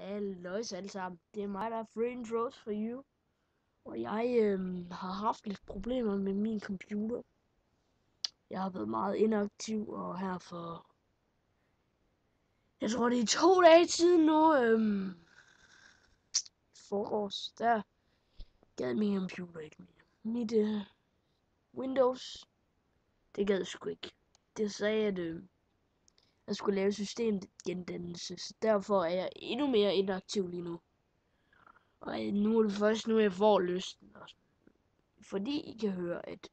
Halløjs alle sammen. Det er mig, der er Friend Rose for you. Og jeg har haft lidt problemer med min computer. Jeg har været meget inaktiv, og her for... Jeg tror, det er 2 dage siden nu. Forgårs, der gad min computer ikke mere. Mit Windows, det gad sgu ikke. Det sagde, at jeg skulle lave systemgendannelse. Så derfor er jeg endnu mere inaktiv lige nu. Og nu er det først nu, jeg får lysten. Fordi I kan høre, at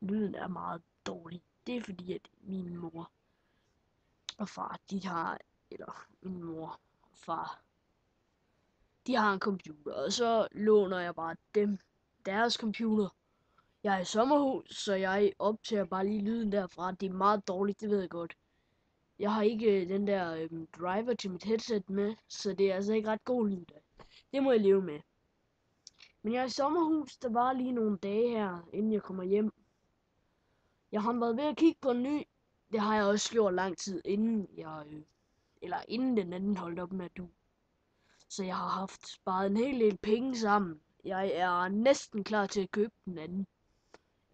lyden er meget dårlig. Det er fordi, at min mor og far, min mor og far, de har en computer, og så låner jeg bare deres computer. Jeg er i sommerhus, så jeg optager bare lige lyden derfra. Det er meget dårligt, det ved jeg godt. Jeg har ikke den der driver til mit headset med, så det er altså ikke ret god lyd der. Det må jeg leve med. Men jeg er i sommerhus, der var lige nogle dage her, inden jeg kommer hjem. Jeg har været ved at kigge på en ny. Det har jeg også gjort lang tid inden inden den anden holdt op med at du. Så jeg har haft sparet en hel del penge sammen. Jeg er næsten klar til at købe den anden.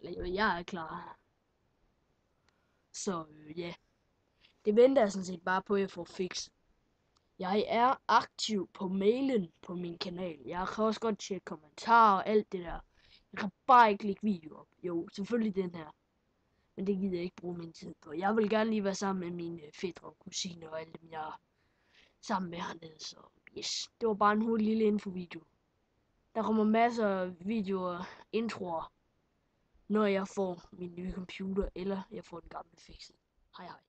Eller jeg er klar. Så ja. Det venter jeg sådan set bare på, at jeg får fikset. Jeg er aktiv på mailen på min kanal. Jeg kan også godt tjekke kommentarer og alt det der. Jeg kan bare ikke lægge video op. Jo, selvfølgelig den her. Men det gider jeg ikke bruge min tid på. Jeg vil gerne lige være sammen med mine fætre og kusiner og alle dem, jeg er sammen med hernede. Så yes, det var bare en hurtig lille infovideo. Der kommer masser af videoer, introer, når jeg får min nye computer, eller jeg får den gamle fikset. Hej hej.